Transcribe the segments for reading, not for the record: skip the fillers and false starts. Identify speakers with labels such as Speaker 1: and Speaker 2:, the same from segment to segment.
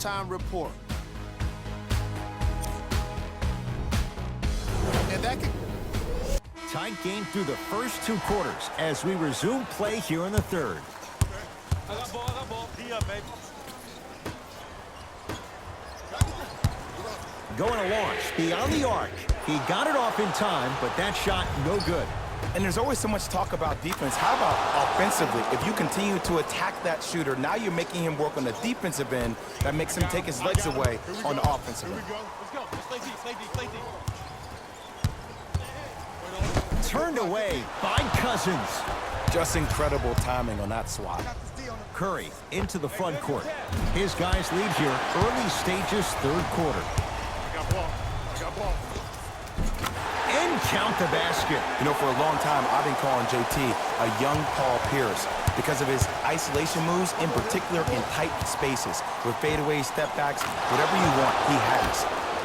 Speaker 1: halftime report. And that could...
Speaker 2: Tight game through the first 2 quarters as we resume play here in the third.
Speaker 3: I got ball. D up, baby.
Speaker 2: Going to launch beyond the arc. He got it off in time, but that shot no good.
Speaker 4: And there's always so much talk about defense. How about offensively? If you continue to attack that shooter, now you're making him work on the defensive end. That makes him take his legs away on the offensive end.
Speaker 3: Let's go. Just play deep.
Speaker 2: Turned away by Cousins.
Speaker 4: Just incredible timing on that swat.
Speaker 2: Curry into the front court. His guys lead here early stages, third quarter.
Speaker 3: I got ball.
Speaker 2: And count the basket.
Speaker 4: You know, for a long time, I've been calling JT a young Paul Pierce because of his isolation moves, in particular in tight spaces, with fadeaways, step backs, whatever you want, he has.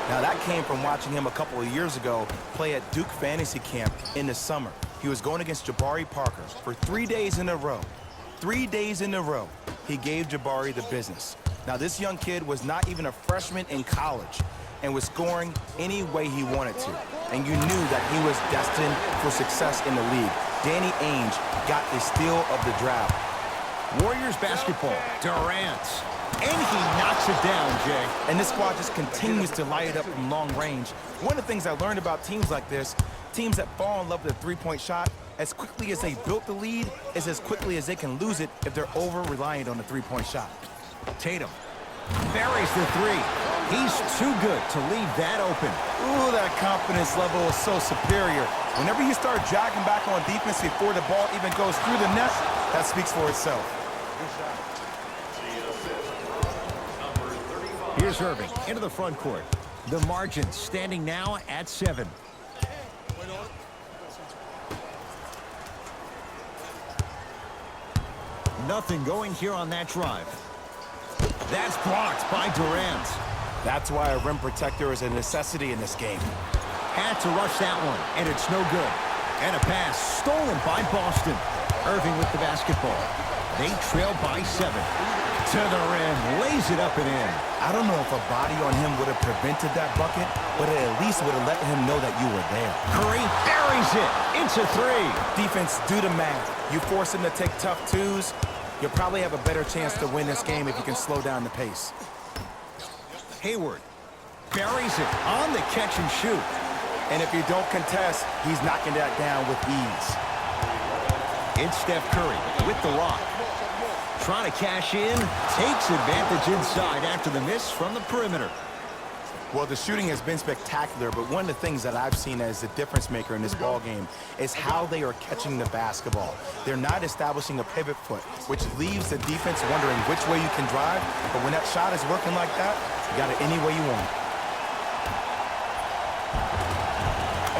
Speaker 4: Now, that came from watching him a couple of years ago play at Duke Fantasy Camp in the summer. He was going against Jabari Parker for 3 days in a row. 3 days in a row, he gave Jabari the business. Now, this young kid was not even a freshman in college and was scoring any way he wanted to. And you knew that he was destined for success in the league. Danny Ainge got the steal of the draft.
Speaker 2: Warriors basketball. Durant. And he knocks it down, Jay.
Speaker 4: And this squad just continues to light it up from long range. One of the things I learned about teams like this, teams that fall in love with a three-point shot, as quickly as they built the lead, is as quickly as they can lose it if they're over-reliant on the three-point shot.
Speaker 2: Tatum buries the 3. He's too good to leave that open.
Speaker 4: Ooh, that confidence level is so superior. Whenever you start jogging back on defense before the ball even goes through the net, that speaks for itself.
Speaker 2: Here's Irving into the front court. The margin standing now at 7. Nothing going here on that drive. That's blocked by Durant.
Speaker 4: That's why a rim protector is a necessity in this game.
Speaker 2: Had to rush that one, and it's no good. And a pass stolen by Boston. Irving with the basketball. They trail by 7. To the rim, lays it up and in.
Speaker 4: I don't know if a body on him would have prevented that bucket, but it at least would have let him know that you were there.
Speaker 2: Curry buries it into 3.
Speaker 4: Defense, do the math. You force him to take tough twos, you'll probably have a better chance to win this game if you can slow down the pace.
Speaker 2: Hayward buries it on the catch and shoot.
Speaker 4: And if you don't contest, he's knocking that down with ease.
Speaker 2: It's Steph Curry with the rock. Trying to cash in, takes advantage inside after the miss from the perimeter.
Speaker 4: Well, the shooting has been spectacular, but one of the things that I've seen as the difference maker in this ball game is how they are catching the basketball. They're not establishing a pivot foot, which leaves the defense wondering which way you can drive, but when that shot is working like that, you got it any way you want.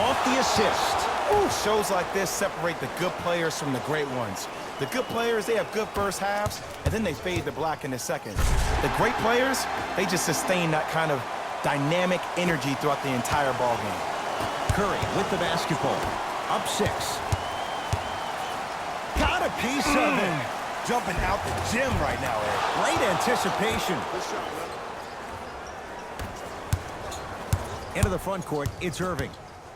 Speaker 2: Off the assist.
Speaker 4: Ooh, shows like this separate the good players from the great ones. The good players, they have good first halves, and then they fade to black in the second. The great players, they just sustain that kind of dynamic energy throughout the entire ball game.
Speaker 2: Curry with the basketball. Up 6. Got a piece of it.
Speaker 4: Jumping out the gym right now, Ed.
Speaker 2: Great anticipation. Into the front court, it's Irving.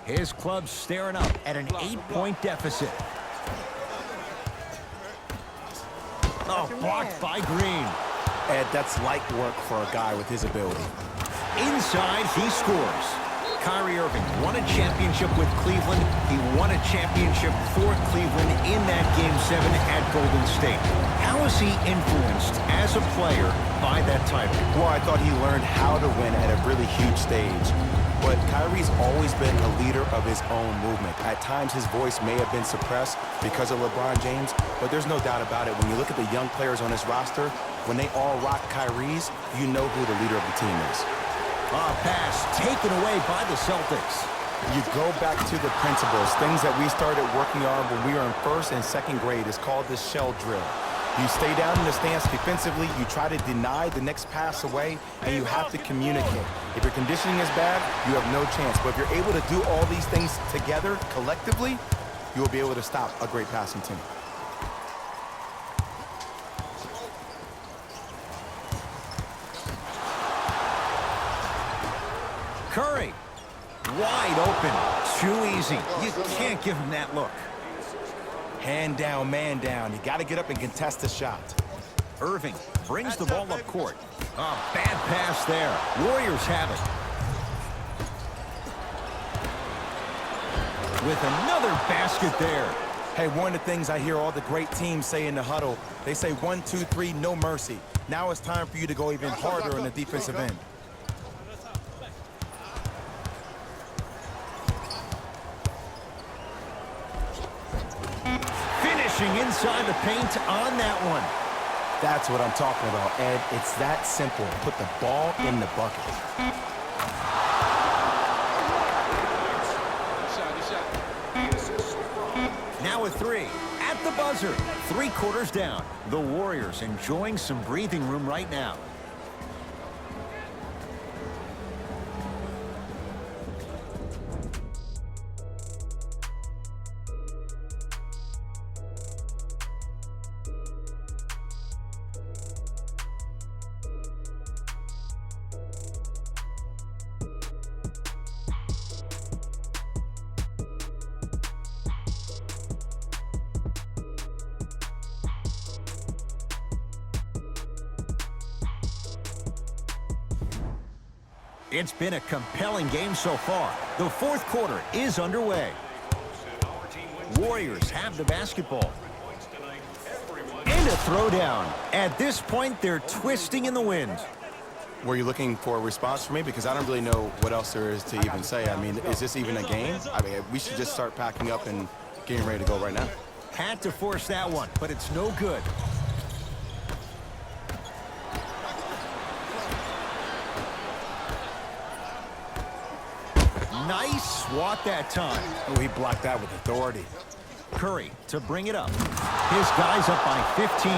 Speaker 2: His club's staring up at an 8-point deficit. Oh, blocked by Green.
Speaker 4: Ed, that's light work for a guy with his ability.
Speaker 2: Inside, he scores. Kyrie Irving won a championship with Cleveland. He won a championship for Cleveland in that Game 7 at Golden State. How is he influenced as a player by that title?
Speaker 4: Well, I thought he learned how to win at a really huge stage. But Kyrie's always been a leader of his own movement. At times, his voice may have been suppressed because of LeBron James, but there's no doubt about it. When you look at the young players on this roster, when they all rock Kyrie's, you know who the leader of the team is.
Speaker 2: Pass taken away by the Celtics.
Speaker 4: You go back to the principles, things that we started working on when we were in first and second grade. It's called the shell drill. You stay down in the stance defensively, you try to deny the next pass away, and you have to communicate. If your conditioning is bad, you have no chance. But if you're able to do all these things together, collectively, you will be able to stop a great passing team.
Speaker 2: Curry, wide open. Too easy. You can't give him that look.
Speaker 4: Hand down, man down. You got to get up and contest the shot.
Speaker 2: Irving brings the ball up court. Oh, bad pass there. Warriors have it. With another basket there.
Speaker 4: Hey, one of the things I hear all the great teams say in the huddle, they say 1, 2, 3, no mercy. Now it's time for you to go even harder on the defensive end.
Speaker 2: Finishing inside the paint on that one.
Speaker 4: That's what I'm talking about, Ed. It's that simple. Put the ball in the bucket.
Speaker 2: Now a three at the buzzer. 3 quarters down. The Warriors enjoying some breathing room right now. It's been a compelling game so far. The 4th quarter is underway. Warriors have the basketball. And a throwdown. At this point, they're twisting in the wind.
Speaker 4: Were you looking for a response from me? Because I don't really know what else there is to even say. I mean, is this even a game? I mean, we should just start packing up and getting ready to go right now.
Speaker 2: Had to force that one, but it's no good. Nice swat that time.
Speaker 4: Oh, he blocked that with authority.
Speaker 2: Curry to bring it up. His guy's up by 15.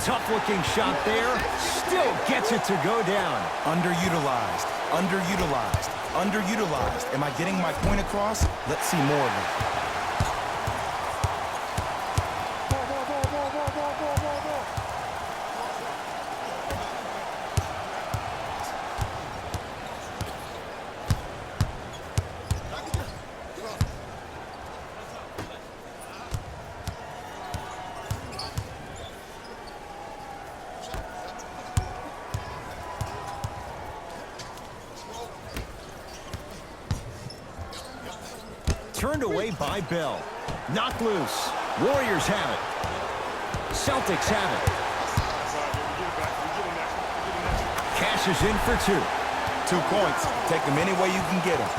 Speaker 2: Tough-looking shot there. Still gets it to go down.
Speaker 4: Underutilized, underutilized, underutilized. Am I getting my point across? Let's see more of it.
Speaker 2: Turned away by Bell. Knocked loose. Warriors have it. Celtics have it. Cashes in for 2.
Speaker 4: 2 points. Take them any way you can get them.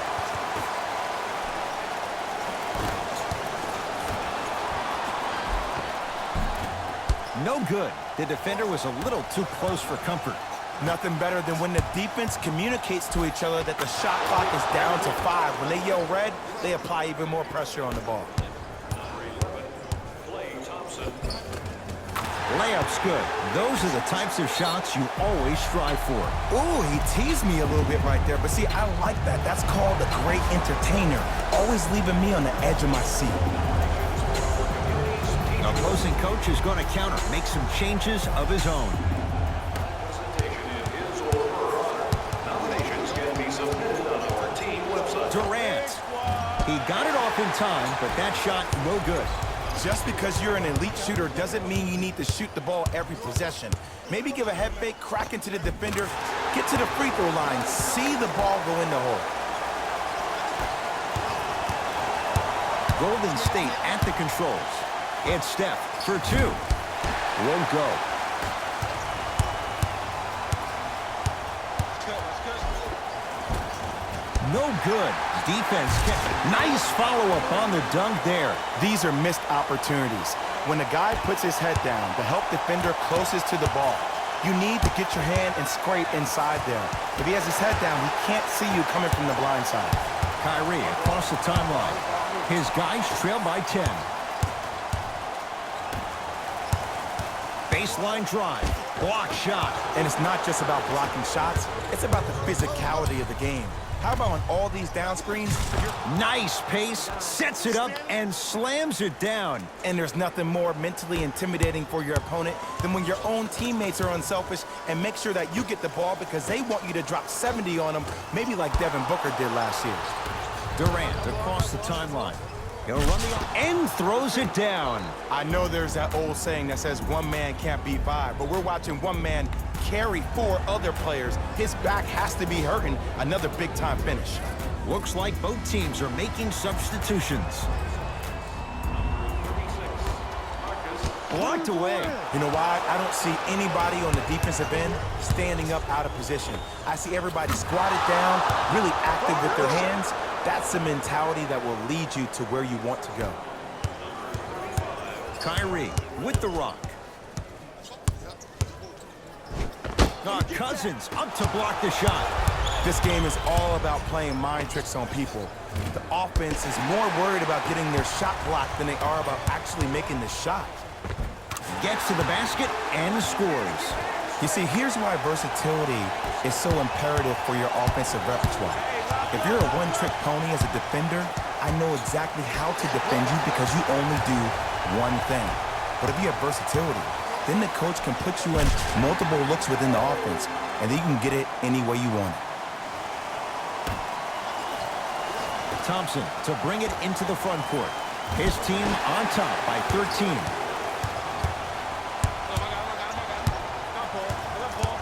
Speaker 2: No good. The defender was a little too close for comfort.
Speaker 4: Nothing better than when the defense communicates to each other that the shot clock is down to 5. When they yell red, they apply even more pressure on the ball.
Speaker 2: Layup's good. Those are the types of shots you always strive for.
Speaker 4: Ooh, he teased me a little bit right there. But see, I like that. That's called a great entertainer. Always leaving me on the edge of my seat.
Speaker 2: The opposing coach is going to counter, make some changes of his own. Durant. He got it off in time, but that shot no good.
Speaker 4: Just because you're an elite shooter doesn't mean you need to shoot the ball every possession. Maybe give a head fake, crack into the defender, get to the free throw line, see the ball go in the hole.
Speaker 2: Golden State at the controls. It's Steph for 2. Won't go. No good. Defense kept. Nice follow-up on the dunk there.
Speaker 4: These are missed opportunities. When a guy puts his head down, the help defender closest to the ball, you need to get your hand and scrape inside there. If he has his head down, he can't see you coming from the blind side.
Speaker 2: Kyrie across the timeline. His guys trail by 10. Baseline drive. Block shot.
Speaker 4: And it's not just about blocking shots, it's about the physicality of the game. How about on all these down screens?
Speaker 2: Nice pace, sets it up, and slams it down.
Speaker 4: And there's nothing more mentally intimidating for your opponent than when your own teammates are unselfish and make sure that you get the ball because they want you to drop 70 on them, maybe like Devin Booker did last year.
Speaker 2: Durant across the timeline. He'll run the and throws it down.
Speaker 4: I know there's that old saying that says one man can't beat five, but we're watching one man carry 4 other players. His back has to be hurting. Another big-time finish.
Speaker 2: Looks like both teams are making substitutions. Blocked away.
Speaker 4: You know why? I don't see anybody on the defensive end standing up out of position. I see everybody squatted down, really active with their hands. That's the mentality that will lead you to where you want to go.
Speaker 2: Kyrie with the rock. Cousins up to block the shot.
Speaker 4: This game is all about playing mind tricks on people. The offense is more worried about getting their shot blocked than they are about actually making the shot.
Speaker 2: Gets to the basket and scores.
Speaker 4: You see, here's why versatility is so imperative for your offensive repertoire. If you're a one-trick pony as a defender, I know exactly how to defend you because you only do one thing. But if you have versatility, then the coach can put you in multiple looks within the offense, and then you can get it any way you want it.
Speaker 2: Thompson to bring it into the front court. His team on top by 13.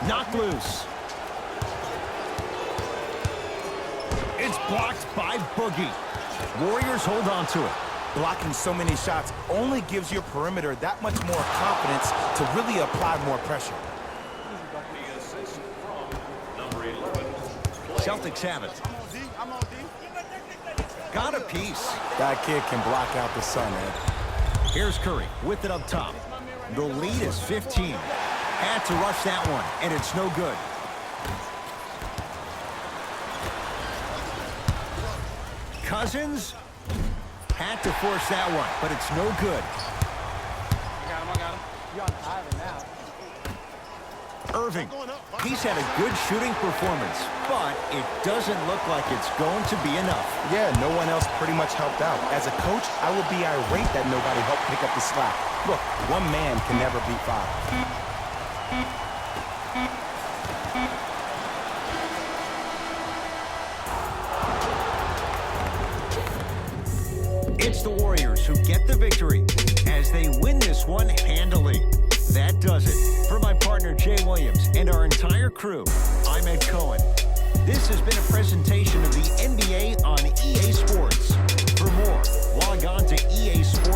Speaker 2: Knocked loose. It's blocked by Boogie. Warriors hold on to it.
Speaker 4: Blocking so many shots only gives your perimeter that much more confidence to really apply more pressure.
Speaker 2: Celtics have it. Got a piece.
Speaker 4: That kid can block out the sun, Ed.
Speaker 2: Here's Curry with it up top. The lead is 15. Had to rush that one, and it's no good. Cousins had to force that one, but it's no good.
Speaker 3: I got him. You're on Ivan now.
Speaker 2: Irving, he's had a good shooting performance, but it doesn't look like it's going to be enough.
Speaker 4: Yeah, no one else pretty much helped out. As a coach, I would be irate that nobody helped pick up the slack. Look, one man can never beat 5.
Speaker 2: It's the Warriors who get the victory as they win this one handily. That does it. For my partner, Jay Williams, and our entire crew, I'm Ed Cohen. This has been a presentation of the NBA on EA Sports. For more, log on to EA Sports.